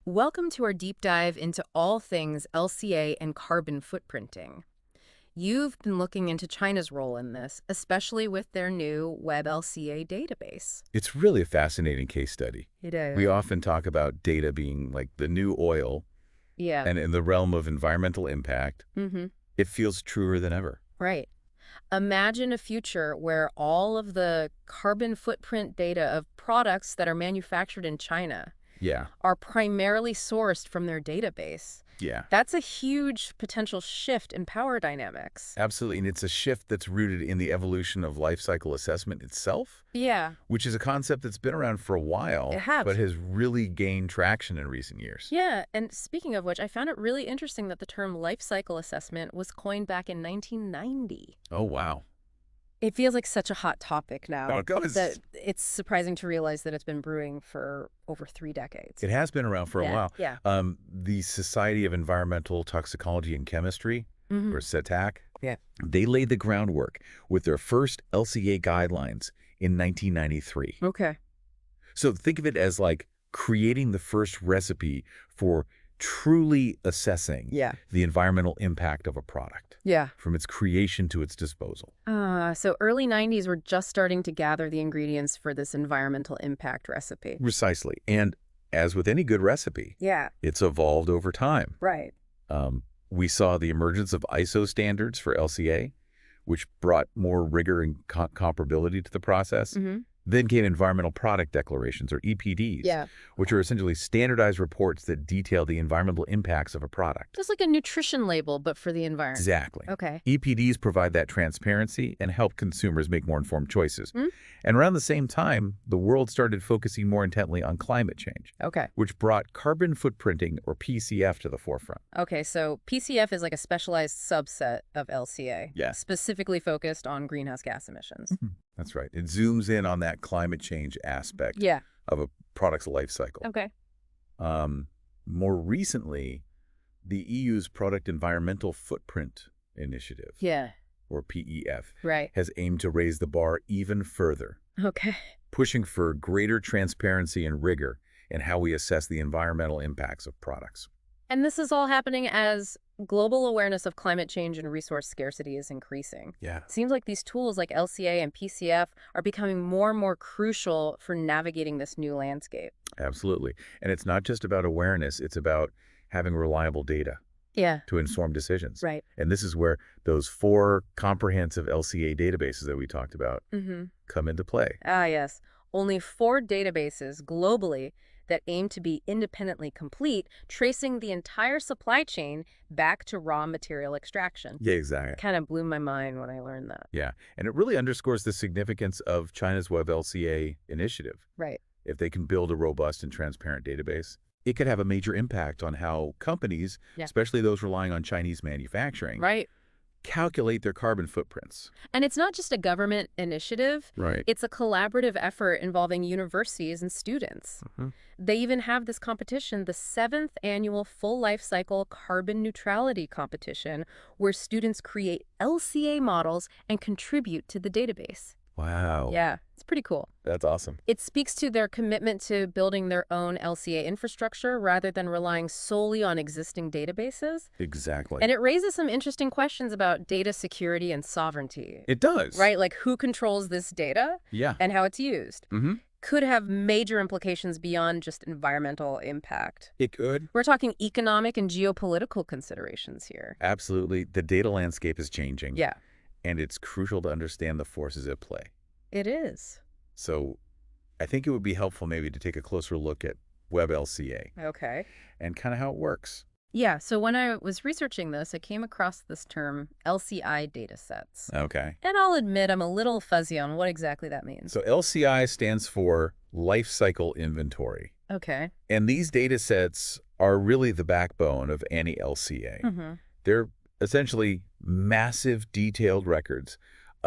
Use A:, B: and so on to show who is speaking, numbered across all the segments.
A: Welcome to our deep dive into all things LCA and carbon footprinting. You've been looking into China's role in this, especially with their new WebLCA database.
B: It's really a fascinating case study.
A: It is.
B: We often talk about data being like the new oil,
A: Yeah.
B: and in the realm of environmental impact, it feels truer than ever.
A: Right. Imagine a future where all of the carbon footprint data of products that are manufactured in China are primarily sourced from their database.
B: Yeah.
A: That's a huge potential shift in power dynamics.
B: Absolutely. And it's a shift that's rooted in the evolution of life cycle assessment itself.
A: Yeah.
B: Which is a concept that's been around for a while,
A: It has.
B: but has really gained traction in recent years.
A: Yeah, and speaking of which, I found it really interesting that the term life cycle assessment was coined back in 1990.
B: Oh, wow.
A: It feels like such a hot topic now.
B: Oh, it goes.
A: That it's surprising to realize that it's been brewing for over 3 decades.
B: It has been around for a while.
A: Yeah.
B: The Society of Environmental Toxicology and Chemistry, or SETAC, they laid the groundwork with their first LCA guidelines in 1993.
A: Okay.
B: So think of it as like creating the first recipe for truly assessing the environmental impact of a product.
A: Yeah.
B: From its creation to its disposal.
A: So early 90s were just starting to gather the ingredients for this environmental impact recipe.
B: Precisely. And as with any good recipe, it's evolved over time.
A: Right.
B: We saw the emergence of ISO standards for LCA, which brought more rigor and comparability to the process. Then came environmental product declarations, or EPDs, which are essentially standardized reports that detail the environmental impacts of a product.
A: Just like a nutrition label, but for the environment.
B: Exactly.
A: Okay.
B: EPDs provide that transparency and help consumers make more informed choices. And around the same time, the world started focusing more intently on climate change, which brought carbon footprinting, or PCF, to the forefront.
A: Okay, so PCF is like a specialized subset of LCA, specifically focused on greenhouse gas emissions.
B: That's right. It zooms in on that climate change aspect of a product's life cycle.
A: Okay.
B: More recently, the EU's Product Environmental Footprint Initiative, or PEF, has aimed to raise the bar even further, pushing for greater transparency and rigor in how we assess the environmental impacts of products.
A: And this is all happening as global awareness of climate change and resource scarcity is increasing. It seems like these tools like LCA and PCF are becoming more and more crucial for navigating this new landscape.
B: Absolutely. And it's not just about awareness, it's about having reliable data to inform decisions.
A: Right.
B: And this is where those 4 comprehensive LCA databases that we talked about come into play.
A: Ah, yes. Only 4 databases globally that aim to be independently complete, tracing the entire supply chain back to raw material extraction.
B: Yeah, exactly.
A: It kind of blew my mind when I learned that.
B: Yeah, and it really underscores the significance of China's WebLCA initiative.
A: Right.
B: If they can build a robust and transparent database, it could have a major impact on how companies, especially those relying on Chinese manufacturing, calculate their carbon footprints.
A: And it's not just a government initiative.
B: Right.
A: It's a collaborative effort involving universities and students. They even have this competition, the 7th annual Full Life Cycle Carbon Neutrality Competition, where students create LCA models and contribute to the database.
B: Wow.
A: Yeah, it's pretty cool.
B: That's awesome.
A: It speaks to their commitment to building their own LCA infrastructure rather than relying solely on existing databases.
B: Exactly.
A: And it raises some interesting questions about data security and sovereignty.
B: It does.
A: Right? Like who controls this data and how it's used. Could have major implications beyond just environmental impact.
B: It could.
A: We're talking economic and geopolitical considerations here.
B: Absolutely. The data landscape is changing.
A: Yeah.
B: And it's crucial to understand the forces at play.
A: It is.
B: So I think it would be helpful maybe to take a closer look at WebLCA.
A: Okay.
B: And kind of how it works.
A: Yeah, so when I was researching this, I came across this term LCI datasets.
B: Okay.
A: And I'll admit I'm a little fuzzy on what exactly that means.
B: So LCI stands for Life Cycle Inventory.
A: Okay.
B: And these datasets are really the backbone of any LCA. They're essentially massive detailed records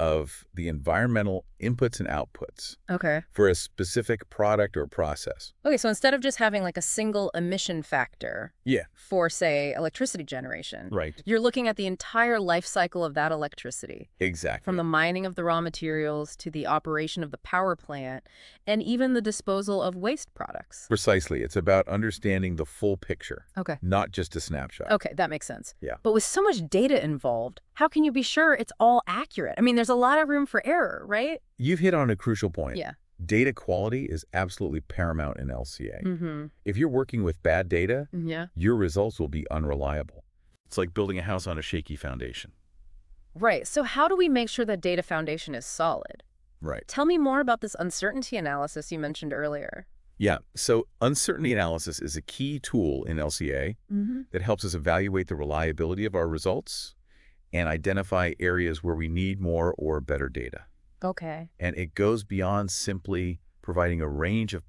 B: of the environmental inputs and outputs
A: Okay.
B: for a specific product or process.
A: Okay, so instead of just having like a single emission factor
B: Yeah.
A: for, say, electricity generation,
B: Right.
A: you're looking at the entire life cycle of that electricity,
B: Exactly.
A: from the mining of the raw materials to the operation of the power plant and even the disposal of waste products.
B: Precisely. It's about understanding the full picture,
A: Okay.
B: not just a snapshot.
A: Okay, that makes sense.
B: Yeah.
A: But with so much data involved, how can you be sure it's all accurate? I mean, there's a lot of room for error, right?
B: You've hit on a crucial point.
A: Yeah.
B: Data quality is absolutely paramount in LCA.
A: Mm-hmm.
B: If you're working with bad data,
A: Yeah.
B: your results will be unreliable. It's like building a house on a shaky foundation.
A: Right. So how do we make sure that data foundation is solid?
B: Right.
A: Tell me more about this uncertainty analysis you mentioned earlier.
B: Yeah. So uncertainty analysis is a key tool in LCA that helps us evaluate the reliability of our results and identify areas where we need more or better data.
A: Okay.
B: And it goes beyond simply providing a range of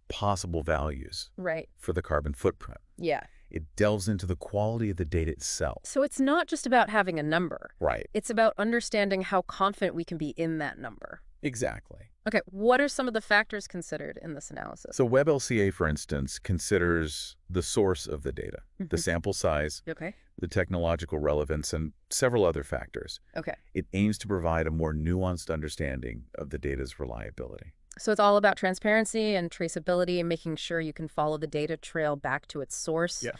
B: possible values
A: Right.
B: for the carbon footprint.
A: Yeah.
B: It delves into the quality of the data itself.
A: So it's not just about having a number.
B: Right.
A: It's about understanding how confident we can be in that number.
B: Exactly.
A: Okay, what are some of the factors considered in this analysis?
B: So WebLCA, for instance, considers the source of the data, the sample size,
A: Okay.
B: the technological relevance, and several other factors.
A: Okay.
B: It aims to provide a more nuanced understanding of the data's reliability.
A: So it's all about transparency and traceability and making sure you can follow the data trail back to its source.
B: Yeah.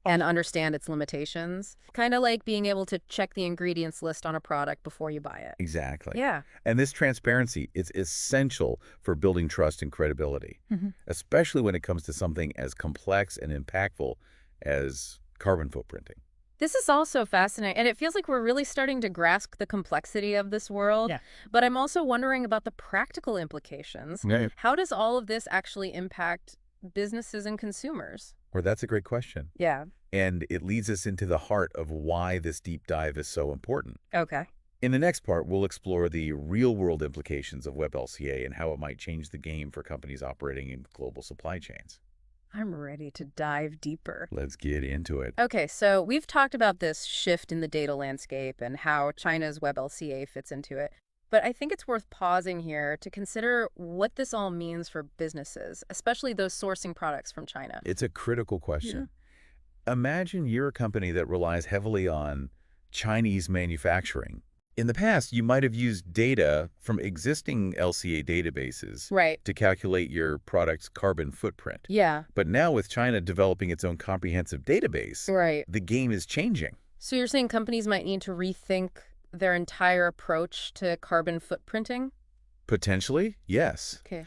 A: And understand its limitations. Kind of like being able to check the ingredients list on a product before you buy it.
B: Exactly.
A: Yeah.
B: And this transparency is essential for building trust and credibility, especially when it comes to something as complex and impactful as carbon footprinting.
A: This is also fascinating, and it feels like we're really starting to grasp the complexity of this world.
C: Yeah.
A: But I'm also wondering about the practical implications.
B: Yeah.
A: How does all of this actually impact businesses and consumers?
B: Well, that's a great question.
A: Yeah.
B: And it leads us into the heart of why this deep dive is so important.
A: Okay.
B: In the next part, we'll explore the real-world implications of WebLCA and how it might change the game for companies operating in global supply chains.
A: I'm ready to dive deeper.
B: Let's get into it.
A: Okay, so we've talked about this shift in the data landscape and how China's WebLCA fits into it. But I think it's worth pausing here to consider what this all means for businesses, especially those sourcing products from China.
B: It's a critical question. Imagine you're a company that relies heavily on Chinese manufacturing. In the past, you might have used data from existing LCA databases
A: Right.
B: to calculate your product's carbon footprint.
A: Yeah.
B: But now with China developing its own comprehensive database,
A: Right.
B: the game is changing.
A: So you're saying companies might need to rethink their entire approach to carbon footprinting?
B: Potentially, yes.
A: Okay.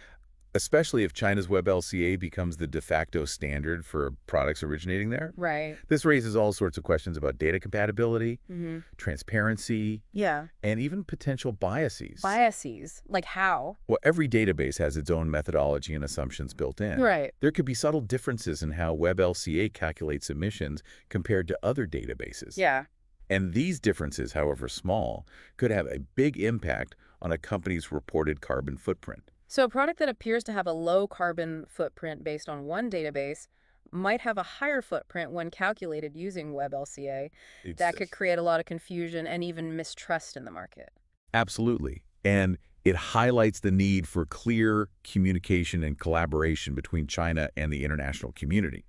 B: Especially if China's WebLCA becomes the de facto standard for products originating there.
A: Right.
B: This raises all sorts of questions about data compatibility,
A: Mm-hmm.
B: transparency,
A: Yeah.
B: and even potential biases.
A: Biases? Like how?
B: Well, every database has its own methodology and assumptions built in.
A: Right.
B: There could be subtle differences in how WebLCA calculates emissions compared to other databases.
A: Yeah.
B: And these differences, however small, could have a big impact on a company's reported carbon footprint.
A: So a product that appears to have a low carbon footprint based on one database might have a higher footprint when calculated using WebLCA. That could create a lot of confusion and even mistrust in the market.
B: Absolutely. And it highlights the need for clear communication and collaboration between China and the international community.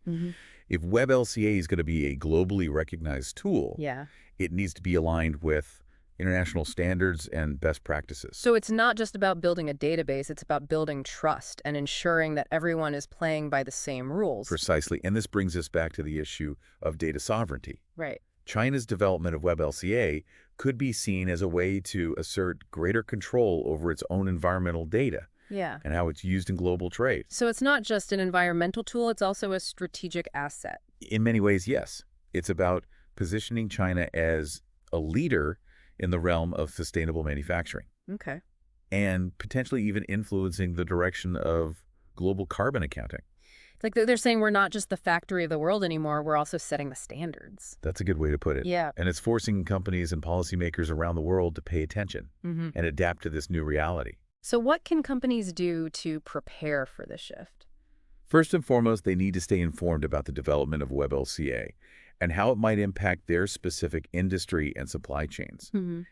B: If WebLCA is going to be a globally recognized tool,
A: Yeah.
B: it needs to be aligned with international standards and best practices.
A: So it's not just about building a database, it's about building trust and ensuring that everyone is playing by the same rules.
B: Precisely. And this brings us back to the issue of data sovereignty.
A: Right.
B: China's development of WebLCA could be seen as a way to assert greater control over its own environmental data
A: Yeah.
B: and how it's used in global trade.
A: So it's not just an environmental tool, it's also a strategic asset.
B: In many ways, yes. It's about positioning China as a leader in the realm of sustainable manufacturing
A: Okay.
B: and potentially even influencing the direction of global carbon accounting.
A: It's like they're saying we're not just the factory of the world anymore, we're also setting the standards.
B: That's a good way to put it.
A: Yeah.
B: And it's forcing companies and policymakers around the world to pay attention
A: Mm-hmm.
B: and adapt to this new reality.
A: So what can companies do to prepare for this shift?
B: First and foremost, they need to stay informed about the development of WebLCA and how it might impact their specific industry and supply chains.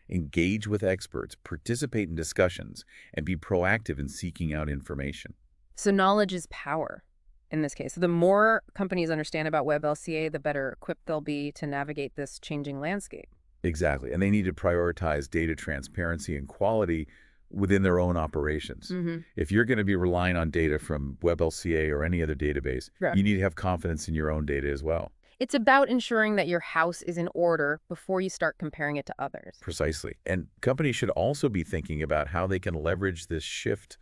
B: Engage with experts, participate in discussions, and be proactive in seeking out information.
A: So knowledge is power in this case. So the more companies understand about WebLCA, the better equipped they'll be to navigate this changing landscape.
B: Exactly. And they need to prioritize data transparency and quality within their own operations. If you're going to be relying on data from WebLCA or any other database, you need to have confidence in your own data as well.
A: It's about ensuring that your house is in order before you start comparing it to others.
B: Precisely. And companies should also be thinking about how they can leverage this shift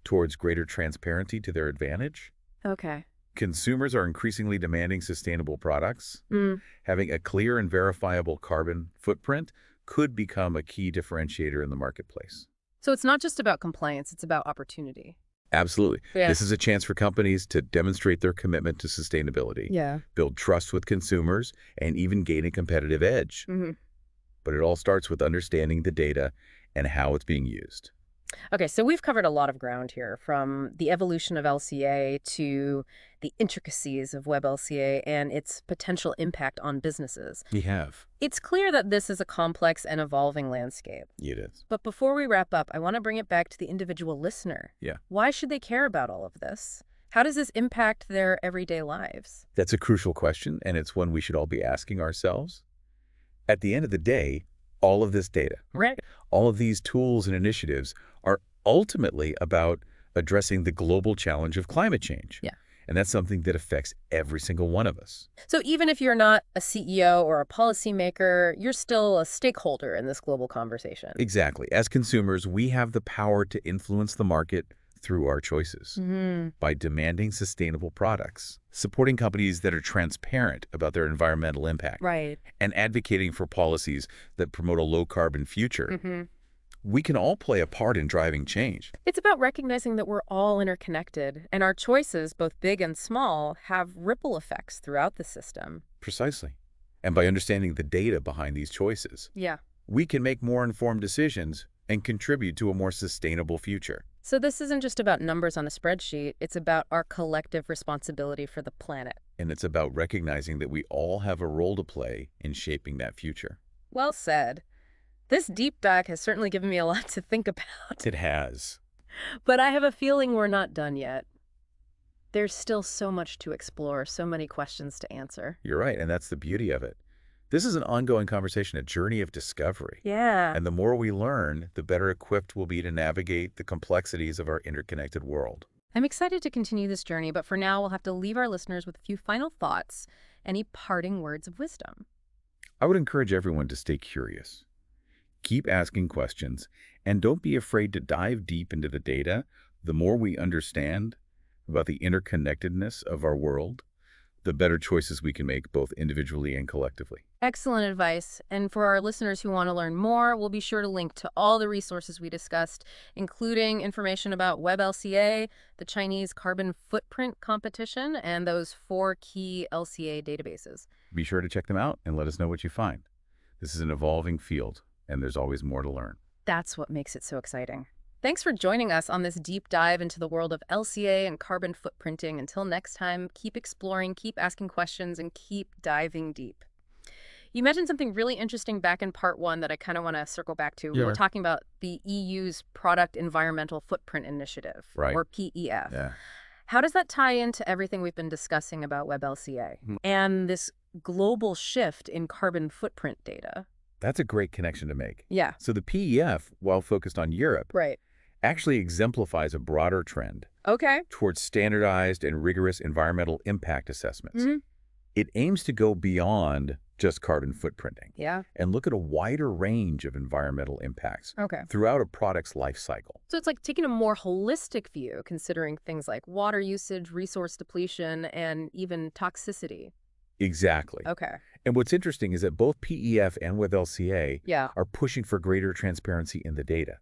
B: towards greater transparency to their advantage.
A: Okay.
B: Consumers are increasingly demanding sustainable products. Having a clear and verifiable carbon footprint could become a key differentiator in the marketplace.
A: So it's not just about compliance, it's about opportunity.
B: Absolutely. This is a chance for companies to demonstrate their commitment to sustainability, build trust with consumers, and even gain a competitive edge. But it all starts with understanding the data and how it's being used.
A: Okay, so we've covered a lot of ground here, from the evolution of LCA to the intricacies of WebLCA and its potential impact on businesses.
B: We have.
A: It's clear that this is a complex and evolving landscape.
B: It is.
A: But before we wrap up, I want to bring it back to the individual listener. Why should they care about all of this? How does this impact their everyday lives?
B: That's a crucial question, and it's one we should all be asking ourselves. At the end of the day, all of this data, all of these tools and initiatives are ultimately about addressing the global challenge of climate change. And that's something that affects every single one of us.
A: So even if you're not a CEO or a policymaker, you're still a stakeholder in this global conversation.
B: Exactly. As consumers, we have the power to influence the market through our choices by demanding sustainable products, supporting companies that are transparent about their environmental impact, and advocating for policies that promote a low-carbon future. We can all play a part in driving change.
A: It's about recognizing that we're all interconnected, and our choices, both big and small, have ripple effects throughout the system.
B: Precisely. And by understanding the data behind these choices, we can make more informed decisions and contribute to a more sustainable future.
A: So this isn't just about numbers on a spreadsheet. It's about our collective responsibility for the planet.
B: And it's about recognizing that we all have a role to play in shaping that future.
A: Well said. This deep dive has certainly given me a lot to think about.
B: It has.
A: But I have a feeling we're not done yet. There's still so much to explore, so many questions to answer.
B: You're right, and that's the beauty of it. This is an ongoing conversation, a journey of discovery. And the more we learn, the better equipped we'll be to navigate the complexities of our interconnected world.
A: I'm excited to continue this journey, but for now, we'll have to leave our listeners with a few final thoughts. Any parting words of wisdom?
B: I would encourage everyone to stay curious. Keep asking questions, and don't be afraid to dive deep into the data. The more we understand about the interconnectedness of our world, the better choices we can make both individually and collectively.
A: Excellent advice. And for our listeners who want to learn more, we'll be sure to link to all the resources we discussed, including information about WebLCA, the Chinese carbon footprint competition, and those 4 key LCA databases.
B: Be sure to check them out and let us know what you find. This is an evolving field, and there's always more to learn.
A: That's what makes it so exciting. Thanks for joining us on this deep dive into the world of LCA and carbon footprinting. Until next time, keep exploring, keep asking questions, and keep diving deep. You mentioned something really interesting back in part 1 that I kind of want to circle back to. We were talking about the EU's Product Environmental Footprint Initiative, or PEF. How does that tie into everything we've been discussing about WebLCA and this global shift in carbon footprint data?
B: That's a great connection to make. So the PEF, while focused on Europe, actually exemplifies a broader trend towards standardized and rigorous environmental impact assessments. It aims to go beyond just carbon footprinting and look at a wider range of environmental impacts throughout a product's life cycle.
A: So it's like taking a more holistic view, considering things like water usage, resource depletion, and even toxicity.
B: Exactly. And what's interesting is that both PEF and WebLCA are pushing for greater transparency in the data.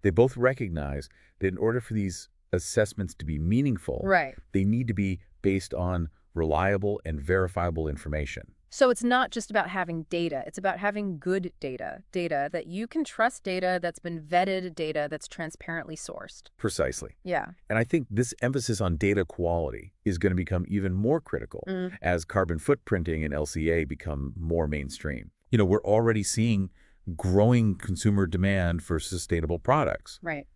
B: They both recognize that in order for these assessments to be meaningful, they need to be based on reliable and verifiable information.
A: So it's not just about having data. It's about having good data, data that you can trust, data that's been vetted, data that's transparently sourced.
B: Precisely.
A: Yeah.
B: And I think this emphasis on data quality is going to become even more critical as carbon footprinting and LCA become more mainstream. We're already seeing growing consumer demand for sustainable products.
A: Right.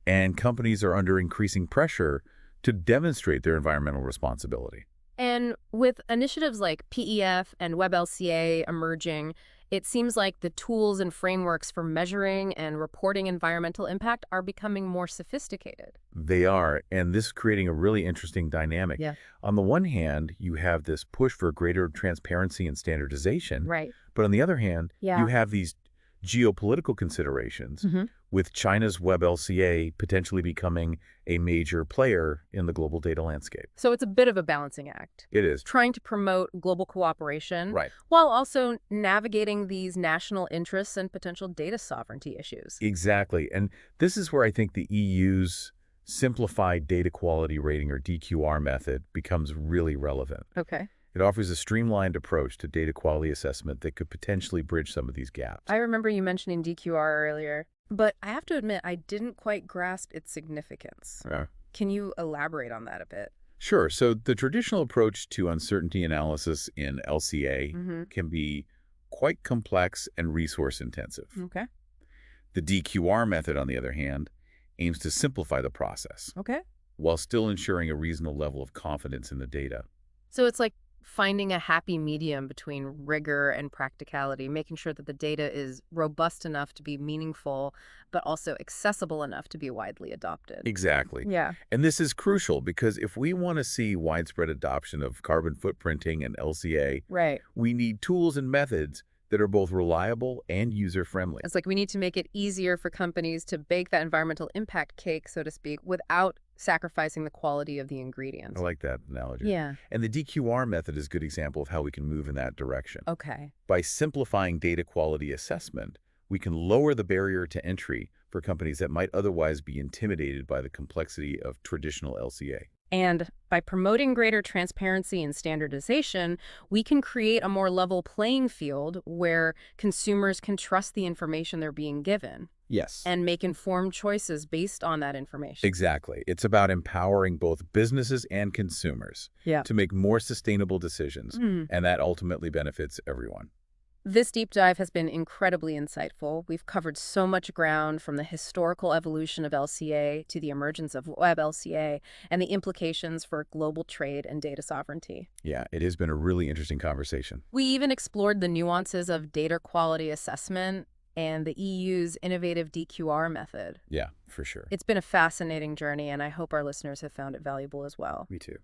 B: And companies are under increasing pressure to demonstrate their environmental responsibility.
A: And with initiatives like PEF and WebLCA emerging, it seems like the tools and frameworks for measuring and reporting environmental impact are becoming more sophisticated.
B: They are, and this is creating a really interesting dynamic.
A: Yeah.
B: On the one hand, you have this push for greater transparency and standardization.
A: Right.
B: But on the other hand, you have these geopolitical considerations with China's WebLCA potentially becoming a major player in the global data landscape.
A: So it's a bit of a balancing act.
B: It is.
A: Trying to promote global cooperation while also navigating these national interests and potential data sovereignty issues.
B: Exactly. And this is where I think the EU's simplified data quality rating, or DQR method, becomes really relevant.
A: Okay.
B: It offers a streamlined approach to data quality assessment that could potentially bridge some of these gaps.
A: I remember you mentioning DQR earlier, but I have to admit I didn't quite grasp its significance.
B: Yeah.
A: Can you elaborate on that a bit?
B: Sure. So the traditional approach to uncertainty analysis in LCA can be quite complex and resource intensive.
A: Okay.
B: The DQR method, on the other hand, aims to simplify the process while still ensuring a reasonable level of confidence in the data.
A: So it's like finding a happy medium between rigor and practicality, making sure that the data is robust enough to be meaningful, but also accessible enough to be widely adopted.
B: Exactly.
A: Yeah.
B: And this is crucial because if we want to see widespread adoption of carbon footprinting and LCA, we need tools and methods that are both reliable and user-friendly.
A: It's like we need to make it easier for companies to bake that environmental impact cake, so to speak, without sacrificing the quality of the ingredients.
B: I like that analogy.
A: Yeah.
B: And the DQR method is a good example of how we can move in that direction.
A: Okay.
B: By simplifying data quality assessment, we can lower the barrier to entry for companies that might otherwise be intimidated by the complexity of traditional LCA.
A: And by promoting greater transparency and standardization, we can create a more level playing field where consumers can trust the information they're being given.
B: Yes.
A: And make informed choices based on that information.
B: Exactly. It's about empowering both businesses and consumers to make more sustainable decisions, and that ultimately benefits everyone.
A: This deep dive has been incredibly insightful. We've covered so much ground, from the historical evolution of LCA to the emergence of WebLCA and the implications for global trade and data sovereignty.
B: Yeah, it has been a really interesting conversation.
A: We even explored the nuances of data quality assessment and the EU's innovative DQR method.
B: Yeah, for sure.
A: It's been a fascinating journey, and I hope our listeners have found it valuable as well.
B: Me too.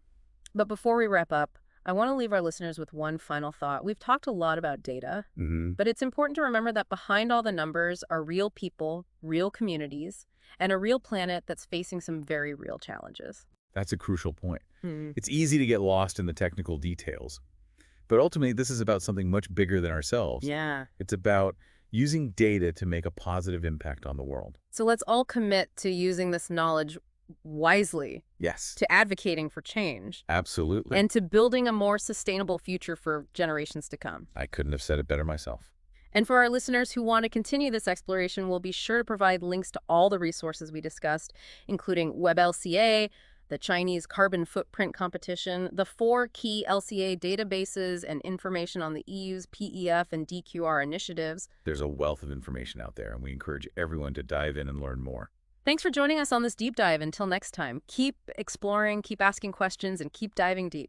A: But before we wrap up, I want to leave our listeners with one final thought. We've talked a lot about data, but it's important to remember that behind all the numbers are real people, real communities, and a real planet that's facing some very real challenges.
B: That's a crucial point. It's easy to get lost in the technical details, but ultimately this is about something much bigger than ourselves.
A: Yeah.
B: It's about using data to make a positive impact on the world.
A: So let's all commit to using this knowledge wisely.
B: Yes.
A: To advocating for change.
B: Absolutely.
A: And to building a more sustainable future for generations to come.
B: I couldn't have said it better myself.
A: And for our listeners who want to continue this exploration, we'll be sure to provide links to all the resources we discussed, including WebLCA, the Chinese carbon footprint competition, the 4 key LCA databases, and information on the EU's PEF and DQR initiatives.
B: There's a wealth of information out there, and we encourage everyone to dive in and learn more.
A: Thanks for joining us on this deep dive. Until next time, keep exploring, keep asking questions, and keep diving deep.